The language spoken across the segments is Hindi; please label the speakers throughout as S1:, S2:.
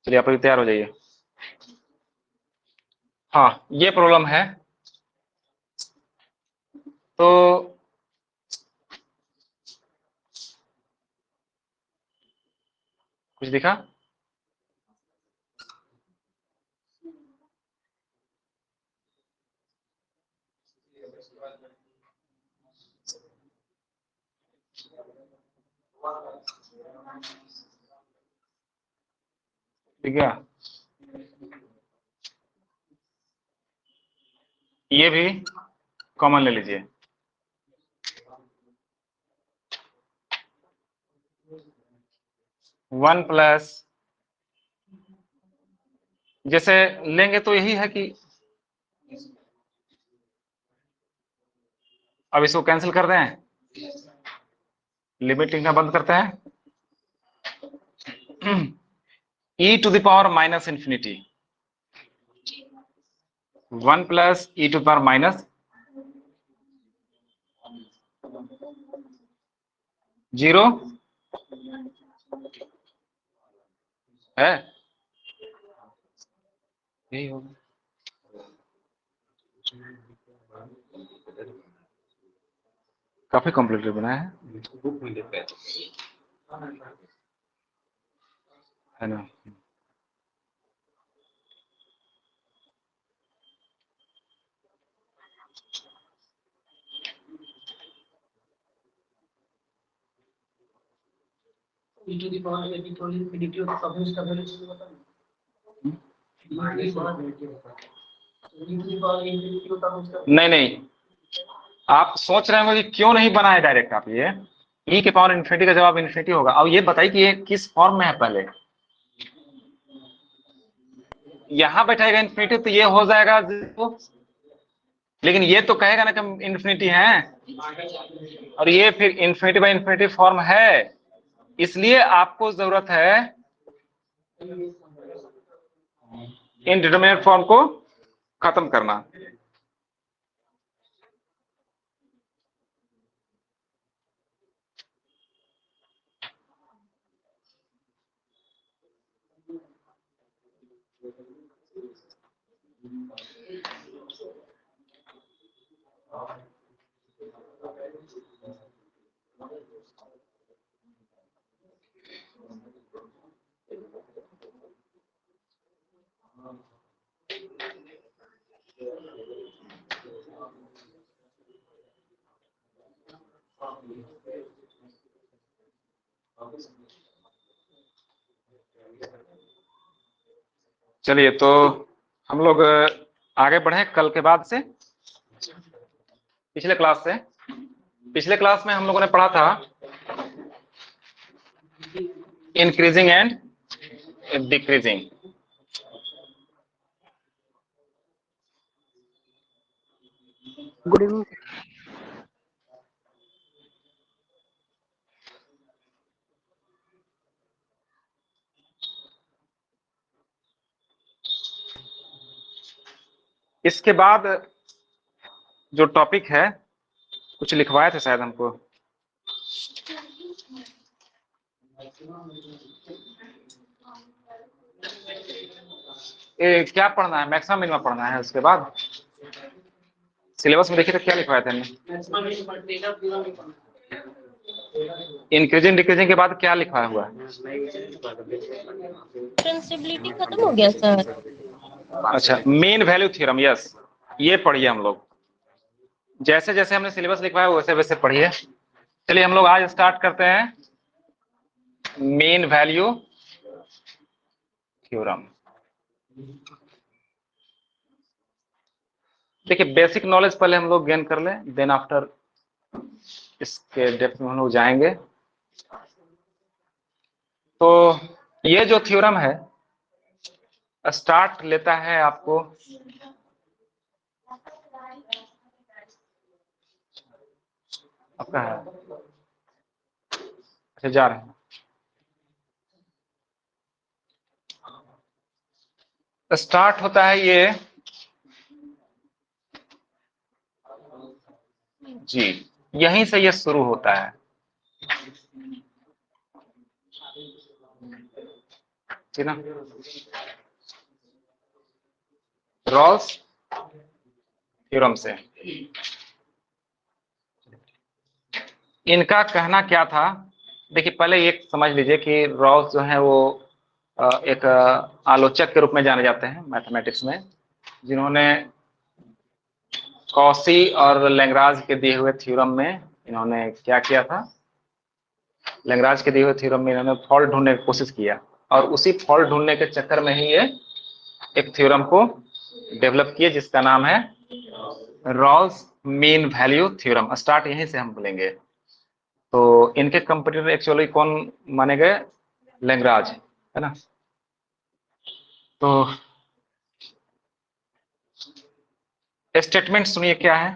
S1: चलिए आप अभी तैयार हो जाइए। हाँ, ये प्रॉब्लम है। तो कुछ दिखा? ठीक है, ये भी कॉमन ले लीजिए। वन प्लस, जैसे लेंगे तो यही है कि अब इसको कैंसिल कर दें, लिमिट लिखना बंद करते हैं। E to the power minus infinity, one plus e to the power minus 0 है, यही होगा। काफी कॉम्प्लिकेटेड बनाया है ना।
S2: e to the power यदि थोड़ी इंफिनिटी हो तो तब उसका वैल्यू मुझे बता दो।
S1: नहीं नहीं, आप सोच रहे होंगे कि क्यों नहीं बनाए डायरेक्ट आप ये ई के पावर इन्फिनिटी का जवाब इन्फिनिटी होगा। अब ये बताइए कि ये किस फॉर्म में है। पहले यहां बैठेगा इन्फिनिटी तो ये हो जाएगा 0, लेकिन ये तो कहेगा ना कि हम इन्फिनिटी है, और ये फिर इन्फिनिटी बाई इन्फिनिटी फॉर्म है। इसलिए आपको जरूरत है इनडिटरमिनेट फॉर्म को खत्म करना। चलिए तो हम लोग आगे बढ़े कल के बाद से। पिछले क्लास में हम लोगों ने पढ़ा था increasing and decreasing.
S3: Good evening.
S1: इसके बाद जो टॉपिक है, कुछ लिखवाए थे शायद हमको। क्या पढ़ना है? मैक्सिमम मिनिमम पढ़ना है। उसके बाद सिलेबस में देखिए तो क्या लिखवाया था इंक्रीजिंग डिक्रीजिंग के बाद क्या लिखवाया हुआ है?
S4: डिफरेंशिएबिलिटी खत्म हो गया सर।
S1: अच्छा, मेन वैल्यू थ्योरम, यस, ये पढ़िए हम लोग। जैसे जैसे हमने सिलेबस लिखवाया वैसे वैसे पढ़िए। चलिए हम लोग आज स्टार्ट करते हैं मेन वैल्यू थ्योरम। देखिए बेसिक नॉलेज पहले हम लोग गेन कर लें, देन आफ्टर इसके डेप्थ में हम लोग जाएंगे। तो ये जो थ्योरम है स्टार्ट लेता है आपको आपका है, अच्छा जा रहे हैं। स्टार्ट होता है ये जी, यहीं से ये शुरू होता है। ठीक ना। रॉल्स थ्योरम से इनका कहना क्या था, देखिए पहले एक समझ लीजिए कि रॉल्स जो है वो एक आलोचक के रूप में जाने जाते हैं मैथमेटिक्स में, जिन्होंने कॉशी और लैग्रांज के दिए हुए थ्योरम में इन्होंने क्या किया था, लैग्रांज के दिए हुए थ्योरम में इन्होंने फॉल्ट ढूंढने की कोशिश किया, और उसी फॉल्ट ढूंढने के चक्कर में ही ये एक थ्योरम को डेवलप किए जिसका नाम है Rolle's mean value theorem. Start यहीं से हम बोलेंगे। तो इनके कंपटीटर एक्चुअली कौन माने गए, लैग्रांज, है ना। तो स्टेटमेंट सुनिए क्या है,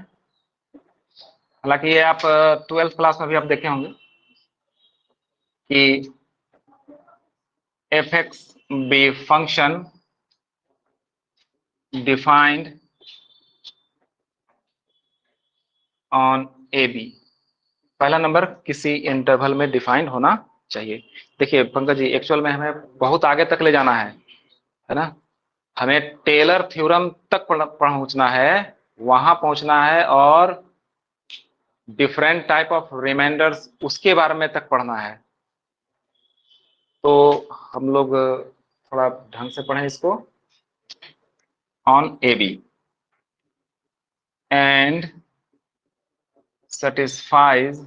S1: हालांकि ये आप 12th क्लास में भी आप देखे होंगे कि F X be function defined on A B, पहला नंबर किसी इंटरवल में डिफाइंड होना चाहिए। देखिए पंकज जी, एक्चुअल में हमें बहुत आगे तक ले जाना है ना। हमें टेलर थ्योरम तक पहुंचना है, वहां पहुंचना है, और डिफरेंट टाइप ऑफ रिमाइंडर्स उसके बारे में तक पढ़ना है। तो हम लोग थोड़ा ढंग से पढ़ें इसको। On A B and satisfies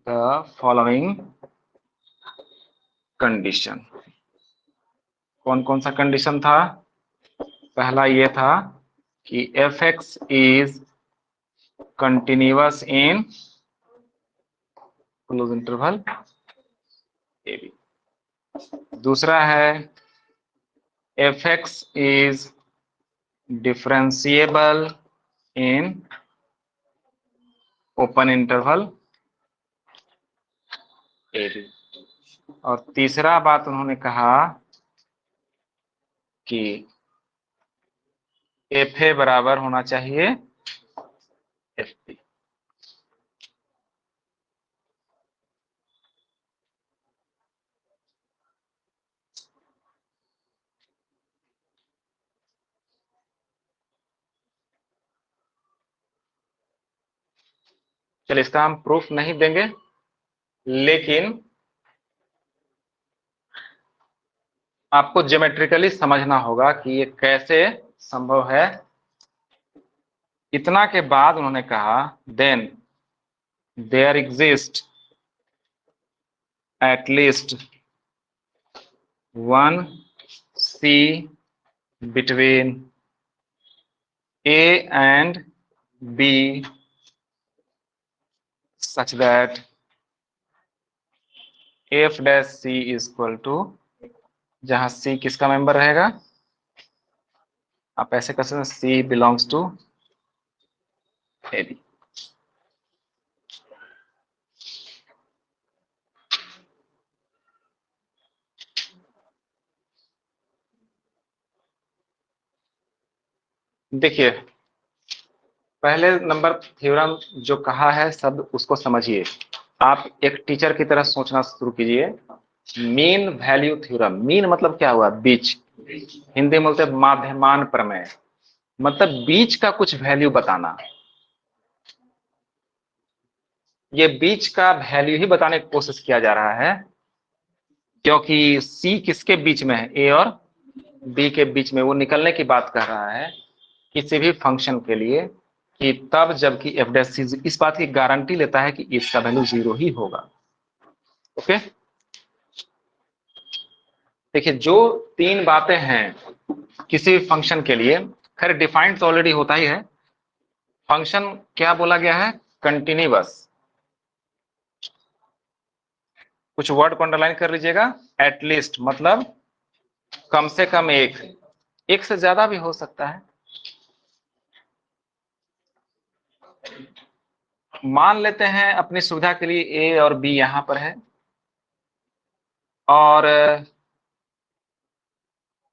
S1: the following condition। कौन कौन सा कंडीशन था, पहला ये था कि F X is continuous in close interval A B. दूसरा है F X is differentiable in open interval A B. और तीसरा बात उन्होंने कहा कि एफ ए बराबर होना चाहिए एफ बी। चलिए इसका हम प्रूफ नहीं देंगे, लेकिन आपको ज्योमेट्रिकली समझना होगा कि ये कैसे संभव है। इतना के बाद उन्होंने कहा then there exist at least one C between A and B such that f dash c is equal to, जहां c किसका मेंबर रहेगा, आप ऐसे कर सकते हैं, c belongs to ab। देखिए पहले नंबर थ्योरम जो कहा है शब्द उसको समझिए, आप एक टीचर की तरह सोचना शुरू कीजिए। मीन वैल्यू थ्योरम, मीन मतलब क्या हुआ, बीच, हिंदी में बोलते माध्यमान प्रमेय, मतलब बीच का कुछ वैल्यू बताना। ये बीच का वैल्यू ही बताने की कोशिश किया जा रहा है, क्योंकि सी किसके बीच में है, ए और बी के बीच में, वो निकलने की बात कर रहा है किसी भी फंक्शन के लिए, कि तब जबकि एफ डैश सी इस बात की गारंटी लेता है कि इसका वैल्यू 0 ही होगा। ओके, देखिए जो तीन बातें हैं किसी भी फंक्शन के लिए, खैर डिफाइंड तो ऑलरेडी होता ही है। फंक्शन क्या बोला गया है, कंटिन्यूअस, कुछ वर्ड को अंडरलाइन कर लीजिएगा। एटलीस्ट मतलब कम से कम एक से ज्यादा भी हो सकता है। मान लेते हैं अपनी सुविधा के लिए ए और बी यहां पर है, और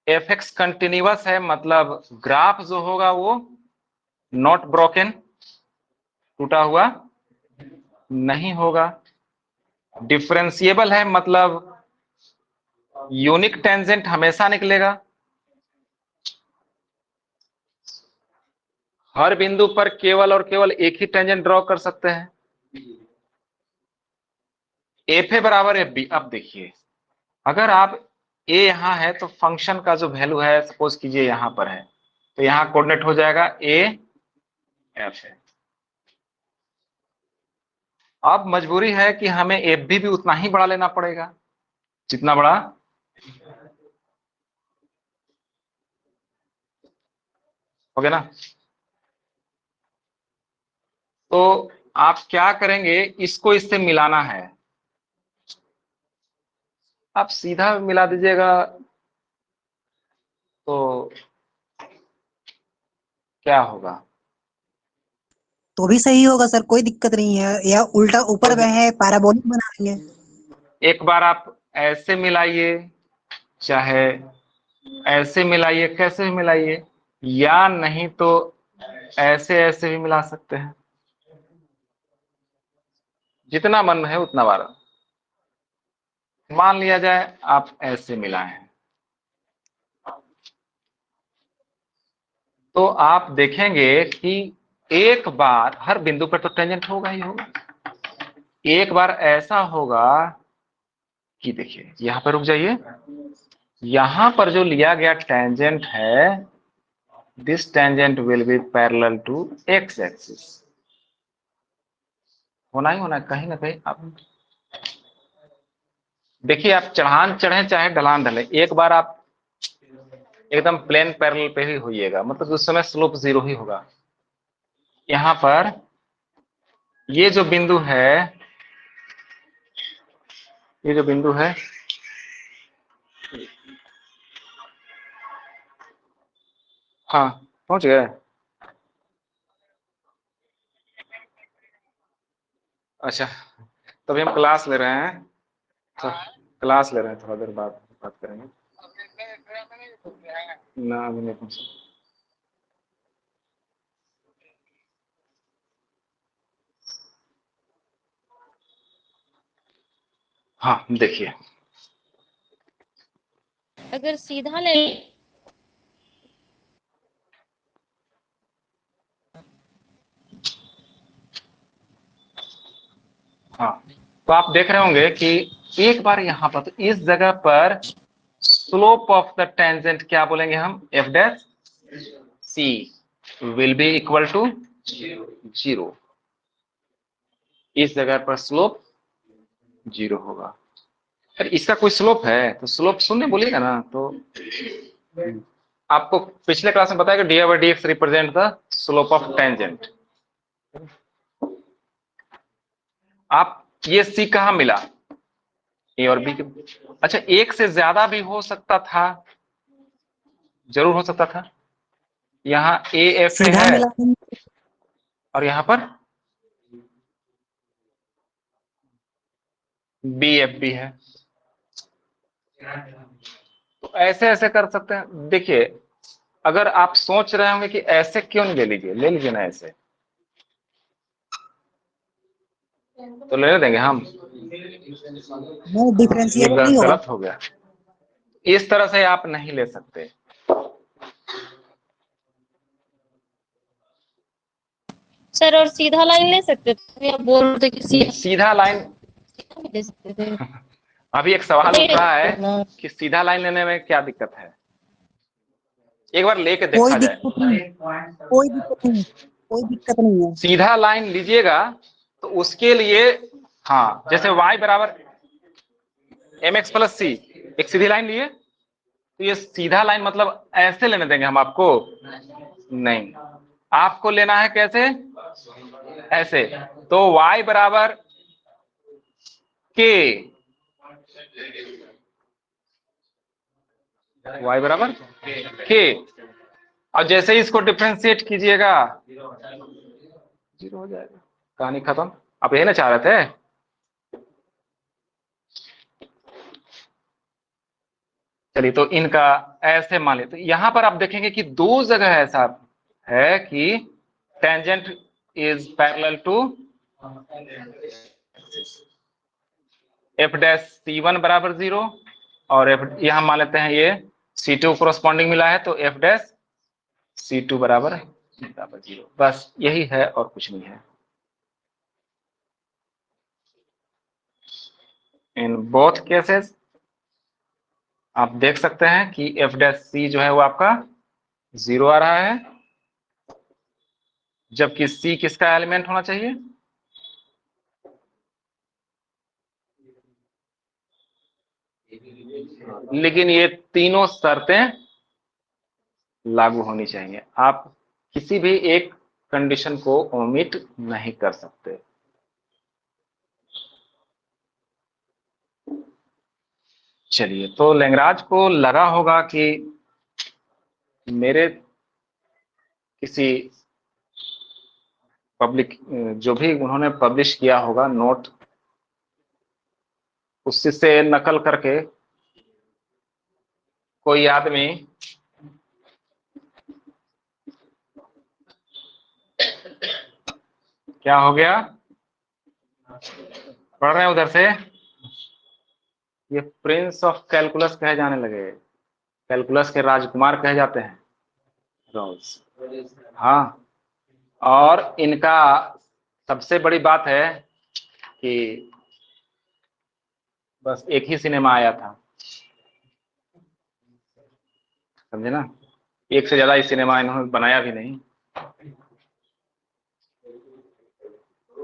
S1: एफ एक्स कंटिन्यूअस है, मतलब ग्राफ जो होगा वो नॉट ब्रोकन, टूटा हुआ नहीं होगा। डिफरेंशिएबल है, मतलब यूनिक टेंजेंट हमेशा निकलेगा, हर बिंदु पर केवल और केवल एक ही टेंजेंट ड्रॉ कर सकते हैं। एफ ए बराबर एफ बी। अब देखिए, अगर आप ए यहां है तो फंक्शन का जो वैल्यू है, सपोज कीजिए यहां पर है, तो यहां कोऑर्डिनेट हो जाएगा ए एफ है। अब मजबूरी है कि हमें एफ भी उतना ही बड़ा लेना पड़ेगा जितना बड़ा हो गया ना। तो आप क्या करेंगे, इसको इससे मिलाना है, आप सीधा मिला दीजिएगा तो क्या होगा।
S3: तो भी सही होगा सर, कोई दिक्कत नहीं है, या उल्टा ऊपर में है पैराबोलिक बना देंगे।
S1: एक बार आप ऐसे मिलाइए, चाहे ऐसे मिलाइए, कैसे भी मिलाइए, या नहीं तो ऐसे ऐसे भी मिला सकते हैं, जितना मन है उतना बार। मान लिया जाए आप ऐसे मिलाए हैं, तो आप देखेंगे कि एक बार हर बिंदु पर तो टेंजेंट होगा ही होगा। एक बार ऐसा होगा कि देखिए यहां पर रुक जाइए, यहां पर जो लिया गया टेंजेंट है, this tangent will be parallel to X axis. होना ही होना है कहीं ना कहीं। आप देखिए, आप चढ़ान चढ़े चाहे ढलान ढले, एक बार आप एकदम प्लेन पैरेलल पे ही होइएगा, मतलब उस समय स्लोप जीरो ही होगा। यहां पर ये जो बिंदु है, ये जो बिंदु है, हाँ पहुंच गए। अच्छा, तभी हम क्लास ले रहे हैं, तो क्लास ले रहे हैं, थोड़ा देर बाद बात करेंगे ना, अभी नहीं पहुंचे। हाँ देखिए,
S4: अगर सीधा ले
S1: हाँ तो आप देख रहे होंगे कि एक बार यहां पर, तो इस जगह पर स्लोप ऑफ द टेंजेंट क्या बोलेंगे हम, F dash C will be equal to zero. इस जगह पर स्लोप जीरो होगा। अरे इसका कोई स्लोप है तो स्लोप शून्य बोलिएगा ना। तो आपको पिछले क्लास में बताया कि D by D x represent the slope of tangent. आप ये सी कहां मिला, ए और बी के। अच्छा, एक से ज्यादा भी हो सकता था, जरूर हो सकता था। यहाँ ए एफ
S3: सीधा
S1: है
S3: मिला देंगे।
S1: और यहां पर बी एफ बी है, तो ऐसे ऐसे कर सकते हैं। देखिए, अगर आप सोच रहे होंगे कि ऐसे क्यों नहीं, ले लीजिए, ले लीजिए ना ऐसे, तो लेने देंगे हम,
S3: वो
S1: ये
S3: डिफरेंशिएबल नहीं होगा।
S1: गलत हो गया। इस तरह से आप नहीं ले सकते।
S4: सर, और सीधा लाइन ले सकते थे, आप बोल रहे थे कि
S1: सीधा लाइन,
S4: सीधा भी ले सकते थे।
S1: अभी एक सवाल
S4: नहीं
S1: उठ
S4: ले
S1: रहा
S4: सकते
S1: है
S4: ना।
S1: कि सीधा लाइन लेने में क्या दिक्कत है, एक बार लेके
S3: कोई
S1: देखा जाए।
S3: दिक्कत नहीं, कोई दिक्कत नहीं, कोई दिक्कत नहीं है।
S1: सीधा लाइन लीजिएगा तो उसके लिए, हाँ जैसे y बराबर एम एक्स प्लस सी, एक सीधी लाइन लिए, तो ये सीधा लाइन मतलब ऐसे लेने देंगे हम आपको, नहीं, आपको लेना है कैसे, ऐसे। तो y बराबर के, y बराबर के, और जैसे ही इसको डिफ्रेंशिएट कीजिएगा जीरो हो जाएगा, कहानी खत्म। आप यही ना चाह रहे थे। चलिए, तो इनका ऐसे मान लेते, तो यहां पर आप देखेंगे कि दो जगह ऐसा है कि tangent is parallel to F dash C one बराबर जीरो और एफ यहां मान लेते हैं ये C2 कोरोस्पॉन्डिंग मिला है, तो एफ डैश C2 बराबर 0। बस यही है और कुछ नहीं है। इन बोथ केसेस आप देख सकते हैं कि एफ डैश सी जो है वो आपका 0 आ रहा है, जबकि सी किसका एलिमेंट होना चाहिए? लेकिन ये तीनों शर्तें लागू होनी चाहिए, आप किसी भी एक कंडीशन को ओमिट नहीं कर सकते। चलिए, तो लैंग्राज को लगा होगा कि मेरे किसी पब्लिक जो भी उन्होंने पब्लिश किया होगा नोट, उससे नकल करके कोई आदमी क्या हो गया, पढ़ रहे हैं उधर से, ये प्रिंस ऑफ कैलकुलस कहे जाने लगे, कैलकुलस के राजकुमार कहे जाते हैं रॉल्स। हाँ, और इनका सबसे बड़ी बात है कि बस एक ही सिनेमा आया था, समझे ना, एक से ज्यादा ही सिनेमा इन्होंने बनाया भी नहीं,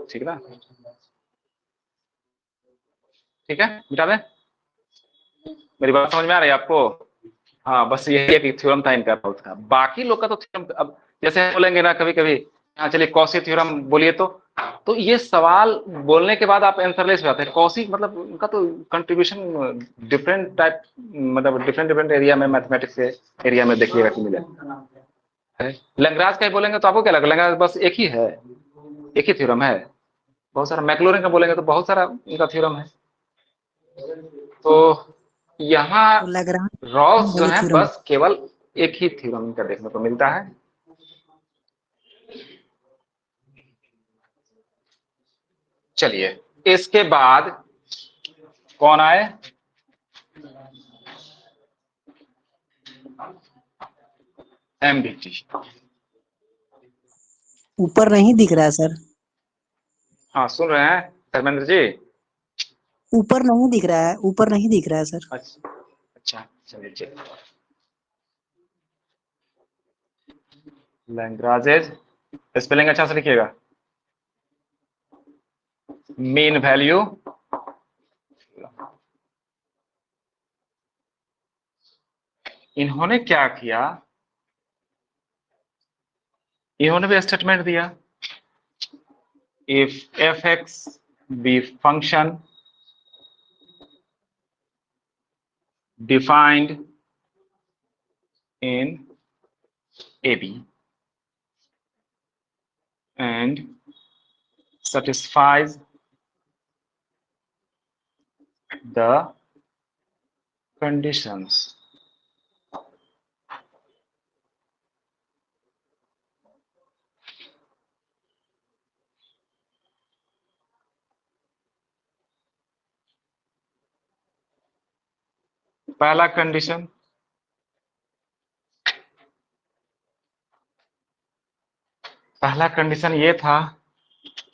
S1: ठीक ना, ठीक है, मिटा दें। मेरी बात समझ में आ रही है आपको? हाँ, बस यही एक थ्योरम था इनका बहुत का, बाकी लोग का तो थ्योरम अब जैसे बोलेंगे ना कभी कभी, हाँ चलिए कॉसी थ्योरम बोलिए, तो ये सवाल बोलने के बाद आप आंसरलेस हो जाते हैं। कॉसी मतलब उनका तो कंट्रीब्यूशन डिफरेंट टाइप, मतलब डिफरेंट डिफरेंट एरिया में, मैथमेटिक्स के एरिया में देखिएगा कि मिले। लैंग्राज का ही बोलेंगे तो आपको क्या लगेगा? लैंग्राज बस एक ही है, एक ही थ्योरम है, बहुत सारा। मैक्लोरिन का बोलेंगे तो बहुत सारा इनका थ्योरम है। तो यहाँ
S3: तो लैग्रांज
S1: रॉस जो
S3: वही
S1: है
S3: थ्योरम।
S1: बस केवल एक ही थ्योरम इनका देखने को मिलता है। चलिए, इसके बाद कौन आए? एमबीटी।
S3: ऊपर नहीं दिख रहा है सर,
S1: हाँ, सुन रहे हैं धर्मेंद्र जी?
S3: ऊपर नहीं दिख रहा है, ऊपर नहीं दिख रहा है सर।
S1: अच्छा अच्छा, चलिए चलिए। लैंग्राजेज स्पेलिंग अच्छा से लिखिएगा। मीन वैल्यू इन्होंने क्या किया, इन्होंने भी स्टेटमेंट दिया, if F X be function defined in AB and satisfies the conditions पहला कंडीशन, पहला कंडीशन ये था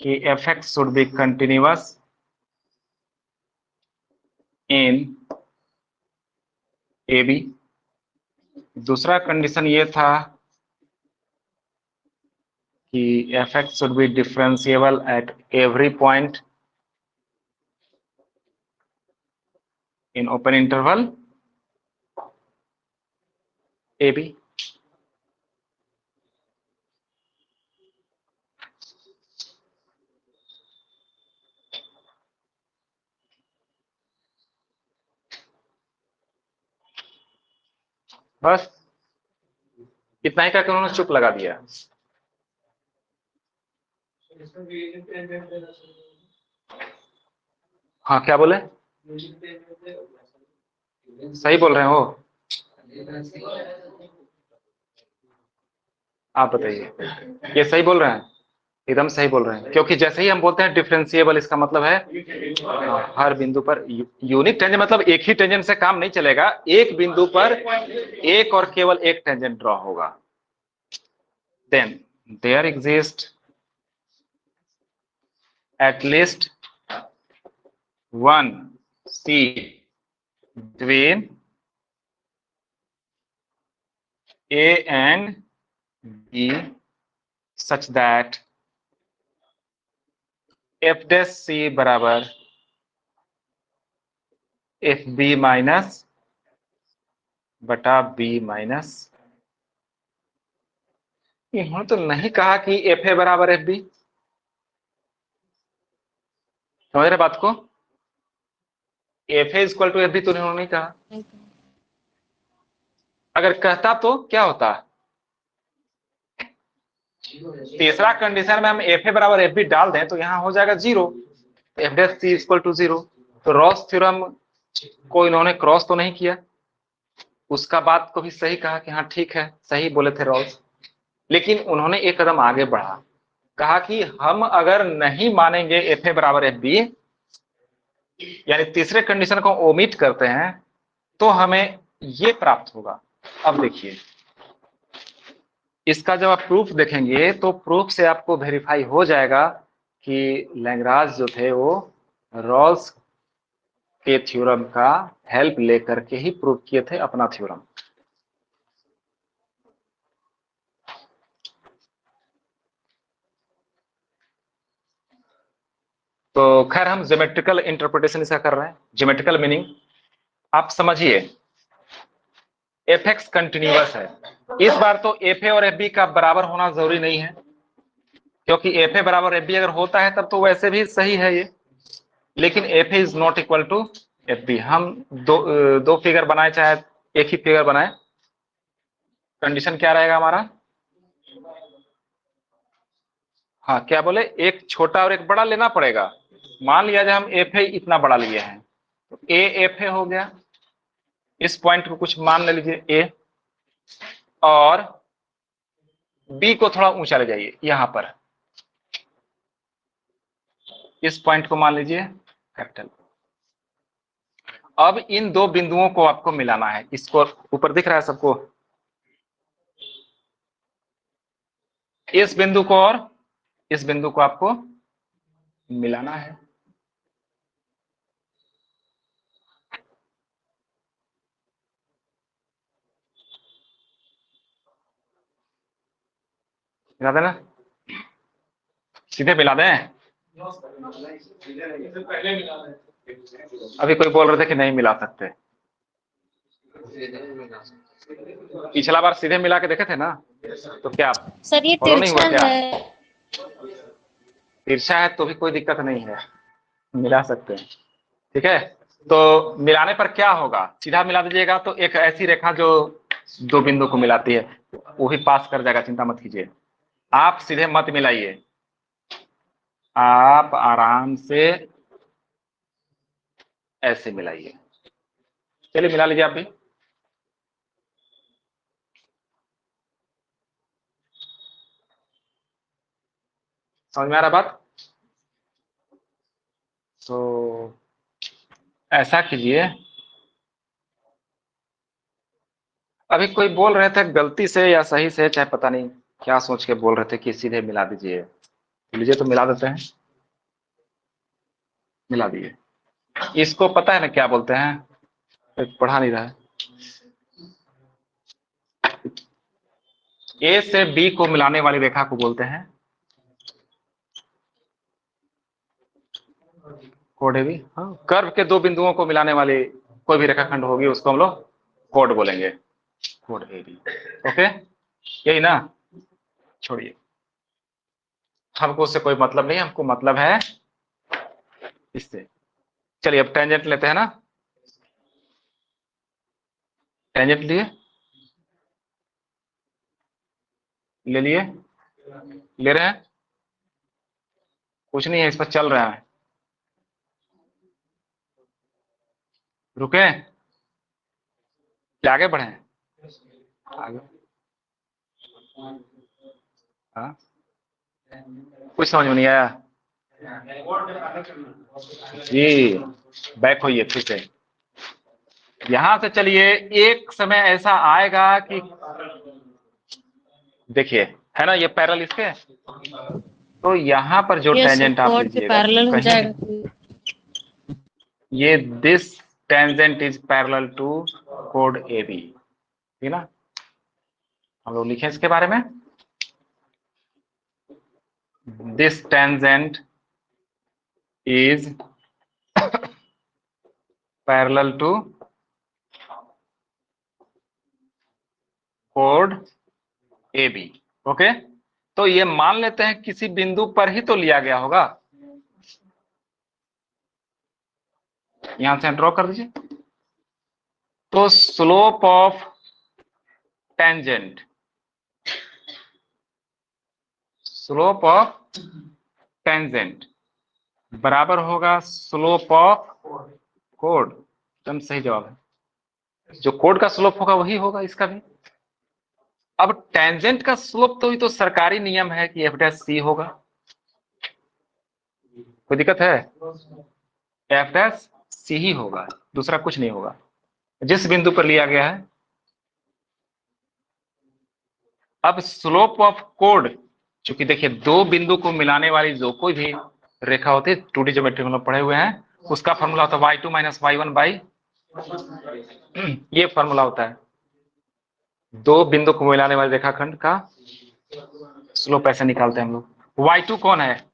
S1: कि F X should be continuous in A B. दूसरा कंडीशन ये था कि F X should be differentiable at every point in open interval A B. बस इतना ही करके उन्होंने चुप लगा दिया। हाँ, क्या बोले? सही बोल रहे हो, आप बताइए, ये सही बोल रहे हैं? एकदम सही बोल रहे हैं, क्योंकि जैसे ही हम बोलते हैं डिफरेंशिएबल, इसका मतलब है हर बिंदु पर यूनिक टेंजेंट, मतलब एक ही टेंजेंट से काम नहीं चलेगा, एक बिंदु पर एक और केवल एक टेंजेंट ड्रॉ होगा। Then there exist at least one C between A and B such that f dash c बराबर एफ बी माइनस बटा बी माइनस। इन्होंने तो नहीं कहा कि एफ ए बराबर एफ बी, समझ रहे बात को? F A equal to F B तो इन्होंने नहीं कहा। अगर कहता तो क्या होता? तीसरा कंडीशन में हम एफ ए बराबर एफ बी डाल दें तो यहां हो जाएगा 0, F dash C equal to 0। तो रॉस थ्योरम को इन्होंने क्रॉस तो नहीं किया, उसका बात को भी सही कहा कि हाँ ठीक है, सही बोले थे रॉस। लेकिन उन्होंने एक कदम आगे बढ़ा, कहा कि हम अगर नहीं मानेंगे एफ ए बराबर एफ बी, यानी तीसरे कंडीशन को ओमिट करते हैं, तो हमें ये प्राप्त होगा। अब देखिए, इसका जब आप प्रूफ देखेंगे तो प्रूफ से आपको वेरीफाई हो जाएगा कि लैग्रांज जो थे वो रॉल्स के थ्योरम का हेल्प लेकर के ही प्रूफ किए थे अपना थ्योरम। तो खैर हम ज्योमेट्रिकल इंटरप्रिटेशन इसका कर रहे हैं, ज्योमेट्रिकल मीनिंग आप समझिए। एफ एक्स कंटिन्यूअस है, इस बार तो एफ ए और एफ बी का बराबर होना जरूरी नहीं है, क्योंकि एफ ए बराबर एफ बी अगर होता है तब तो वैसे भी सही है ये, लेकिन F A is not equal to F B. हम दो फिगर बनाए चाहे एक ही फिगर बनाए, कंडीशन क्या रहेगा हमारा? हाँ क्या बोले, एक छोटा और एक बड़ा लेना पड़ेगा। मान लिया जाए हम एफ ए इतना बड़ा लिए हैं, तो ए एफ ए हो गया, इस पॉइंट को कुछ मान ले लीजिए ए, और बी को थोड़ा ऊंचा ले जाइए, यहां पर इस पॉइंट को मान लीजिए कैपिटल। अब इन दो बिंदुओं को आपको मिलाना है, इसको ऊपर दिख रहा है सबको, इस बिंदु को और इस बिंदु को आपको मिलाना है। मिला देना, सीधे मिला दें। अभी कोई बोल रहे थे कि नहीं मिला सकते, पिछला बार सीधे मिला के देखे थे ना, तो क्या
S4: सर ये
S1: फॉलो नहीं हुआ
S4: तिरछा
S1: क्या?
S4: है।
S1: तिरछा है तो भी कोई दिक्कत नहीं है, मिला सकते हैं, ठीक है। तो मिलाने पर क्या होगा, सीधा मिला दीजिएगा तो एक ऐसी रेखा जो दो बिंदु को मिलाती है वो भी पास कर जाएगा, चिंता मत कीजिए। आप सीधे मत मिलाइए, आप आराम से ऐसे मिलाइए। चलिए मिला लीजिए आप भी। समझ में आ रहा बात? तो ऐसा कीजिए, अभी कोई बोल रहे थे गलती से या सही से, चाहे पता नहीं क्या सोच के बोल रहे थे कि सीधे मिला दीजिए। लीजिए तो मिला देते हैं, मिला दिए। इसको पता है ना क्या बोलते हैं? पढ़ा नहीं रहा है। ए से बी को मिलाने वाली रेखा को बोलते हैं कोड ए बी। हाँ, कर्व के दो बिंदुओं को मिलाने वाली कोई भी रेखाखंड होगी उसको हम लोग कोड बोलेंगे, कोड ए बी। ओके, यही ना, छोड़िए, हमको उससे कोई मतलब नहीं, हमको मतलब है इससे। चलिए अब टेंजेंट लेते हैं ना, टेंजेंट लिए, ले लिए, ले रहे हैं, कुछ नहीं है, इस पर चल रहा है। रुके आगे बढ़े, आगे, हाँ कुछ समझ में नहीं आया जी? बैक होइए फिर से। यहां से चलिए, एक समय ऐसा आएगा कि देखिए, है ना ये पैरेलल इसके, तो यहां पर जो
S4: यस सर,
S1: टेंजेंट आप
S4: कोड के
S1: लीजिएगा
S4: पैरेलल हो
S1: कहीं
S4: जाएगा।
S1: ये this tangent is parallel to कोड ए बी, ठीक ना? हम लोग लिखे इसके बारे में, this tangent is parallel to कोड ए बी। ओके, तो ये मान लेते हैं किसी बिंदु पर ही तो लिया गया होगा, यहां से ड्रॉ कर दीजिए। तो slope of tangent, slope of tangent बराबर होगा स्लोप ऑफ कोड। एकदम सही जवाब है, जो कोड का स्लोप होगा वही होगा इसका भी। अब टेंजेंट का स्लोप तो ही तो सरकारी नियम है कि एफ डैश सी होगा, कोई दिक्कत है? एफ डैश सी ही होगा, दूसरा कुछ नहीं होगा जिस बिंदु पर लिया गया है। अब स्लोप ऑफ कोड, चूंकि देखिए दो बिंदु को मिलाने वाली जो कोई भी रेखा होती है, 2D ज्योमेट्री में पढ़े हुए हैं, उसका फॉर्मूला होता है y2 माइनस y1 बाई, ये फॉर्मूला होता है दो बिंदु को मिलाने वाले रेखाखंड का स्लोप ऐसे निकालते हैं हम लोग। y2 कौन है,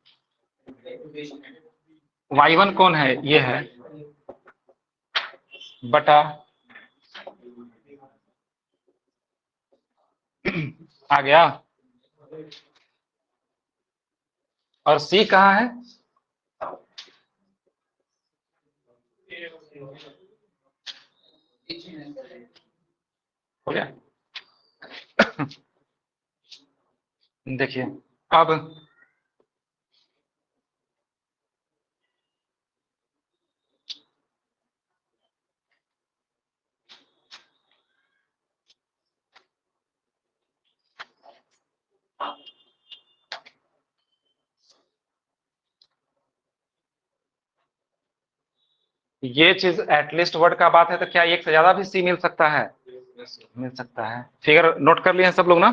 S1: y1 कौन है, ये है, बटा आ गया, और c कहाँ है, हो गया। देखिए अब ये चीज एटलीस्ट वर्ड का बात है, तो क्या एक से ज्यादा भी सी मिल सकता है? मिल सकता है। फिगर नोट कर लिए हैं सब लोग ना?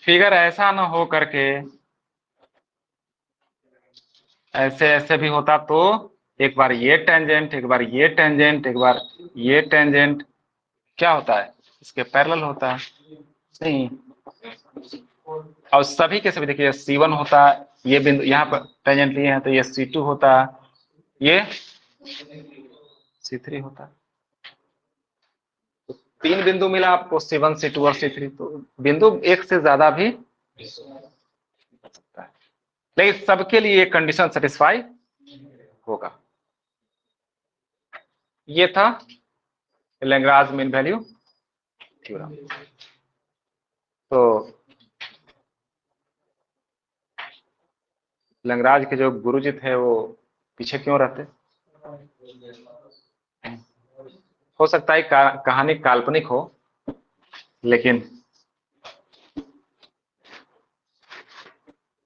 S1: फिगर ऐसा ना हो करके ऐसे ऐसे भी होता तो एक बार ये टेंजेंट, एक बार ये टेंजेंट, एक बार ये टेंजेंट, क्या होता है, इसके पैरेलल होता है नहीं। और सभी के सभी देखिए C1 होता है, ये बिंदु यहाँ पर टेंजेंट लिए हैं तो ये C2 होता है, ये C3 होता है। तो तीन बिंदु मिला आपको, C1 C2 और C3, तो बिंदु एक से ज्यादा भी सकता है, लेकिन सबके लिए ये कंडीशन सेटिस्फाई होगा। ये था लैग्रांज मीन वैल्यू थ्योरम। तो लैग्रांज के जो गुरुजी थे वो पीछे क्यों रहते? हो सकता है कहानी काल्पनिक हो, लेकिन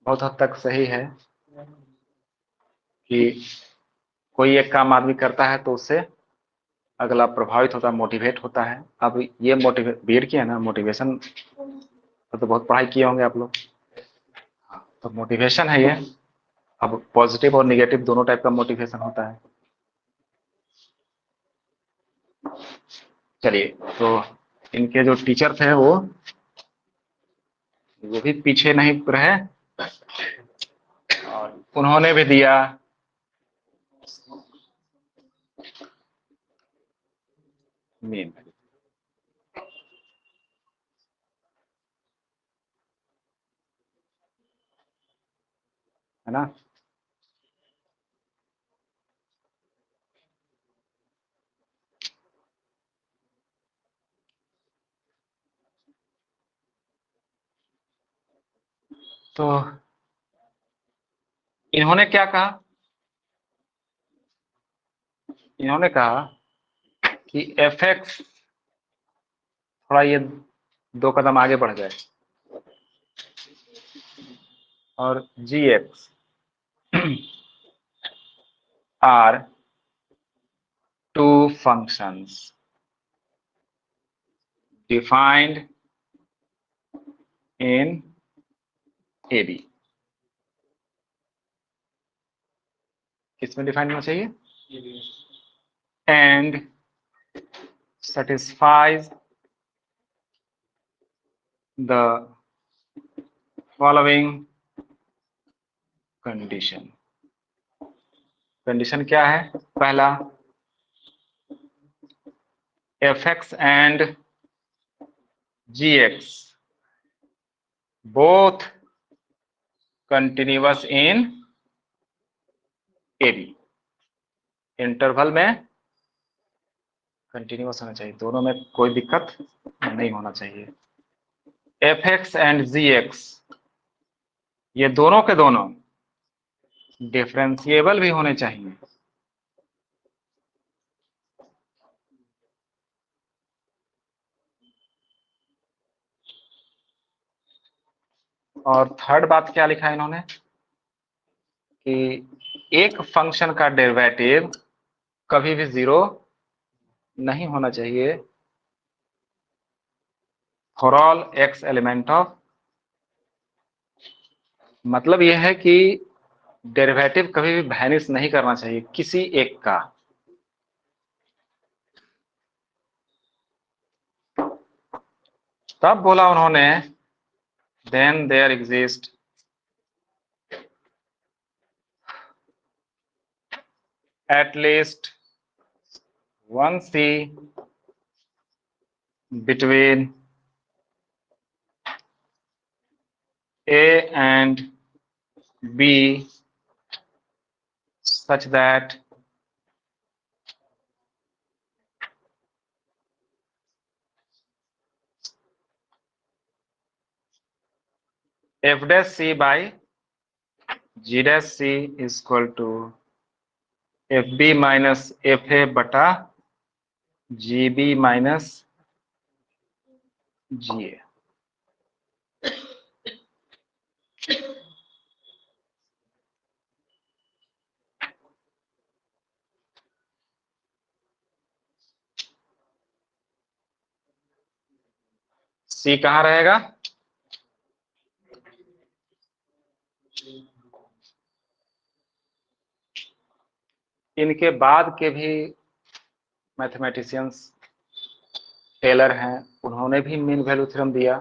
S1: बहुत हद तक सही है कि कोई एक काम आदमी करता है तो उससे अगला प्रभावित होता है, मोटिवेट होता है। अब ये मोटिवेट बीएड किया ना, मोटिवेशन तो बहुत पढ़ाई किए होंगे आप लोग, तो मोटिवेशन है ये। अब पॉजिटिव और निगेटिव दोनों टाइप का मोटिवेशन होता है। चलिए, तो इनके जो टीचर थे वो भी पीछे नहीं रहे और उन्होंने भी दिया मीन, है ना? तो इन्होंने क्या कहा, इन्होंने कहा कि fx थोड़ा ये दो कदम आगे बढ़ जाए, और gx are two functions defined in AB. किसमें डिफाइंड होना चाहिए? And satisfies the following condition. Condition क्या है? पहला, fx and gx both continuous in AB. Interval में कंटिन्यूअस होना चाहिए, दोनों में कोई दिक्कत नहीं होना चाहिए. fx and gx ये दोनों के दोनों डिफरेंशिएबल भी होने चाहिए. और थर्ड बात क्या लिखा है इन्होंने कि एक फंक्शन का डेरिवेटिव कभी भी 0 नहीं होना चाहिए for all x element of. मतलब यह है कि डेरिवेटिव कभी भी वैनिश नहीं करना चाहिए किसी एक का. तब बोला उन्होंने then there exists at least one C between A and B such that f dash C by G dash C is equal to FB minus FA बटा GB minus GA. C कहाँ रहेगा? इनके बाद के भी मैथमेटिशियंस टेलर हैं, उन्होंने भी मीन वैल्यू थ्योरम दिया.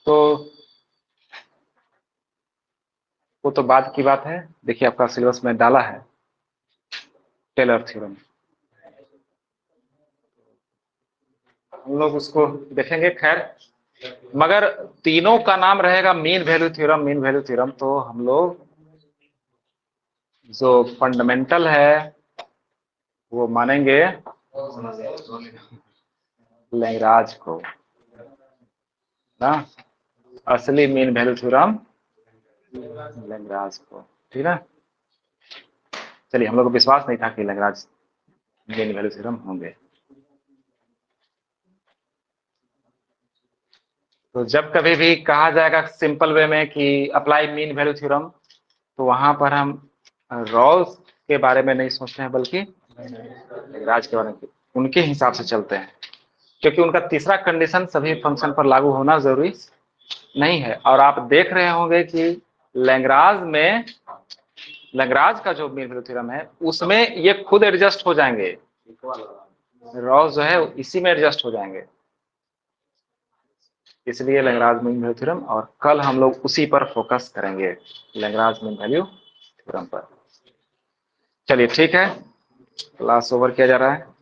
S1: तो वो तो बाद की बात है. देखिए आपका सिलेबस में डाला है टेलर थ्योरम, हम लोग उसको देखेंगे. खैर, मगर तीनों का नाम रहेगा mean value theorem. Mean value theorem तो हम लोग जो फंडामेंटल है वो मानेंगे लैग्रांज को ना, असली मीन वैल्यू थ्योरम लैग्रांज को. ठीक है, चलिए, हम लोग को विश्वास नहीं था कि लैग्रांज मीन वैल्यू थ्योरम होंगे. तो जब कभी भी कहा जाएगा सिंपल वे में कि अप्लाई मीन वैल्यू थ्योरम, तो वहां पर हम रॉल्स के बारे में नहीं सोचते हैं बल्कि लैग्रांज के बारे में, उनके हिसाब से चलते हैं. क्योंकि उनका तीसरा कंडीशन सभी फंक्शन पर लागू होना जरूरी नहीं है. और आप देख रहे होंगे कि लैग्रांज का जो मीन वैल्यू थ्योरम है उसमें ये खुद एडजस्ट हो जाएंगे. रॉल्स जो है इसी में एडजस्ट हो जाएंगे. इसलिए लैग्रांज मीन वैल्यू थ्योरम, और कल हम लोग उसी पर फोकस करेंगे, लैग्रांज मीन वैल्यू थ्योरम पर. चलिए ठीक है, क्लास ओवर किया जा रहा है.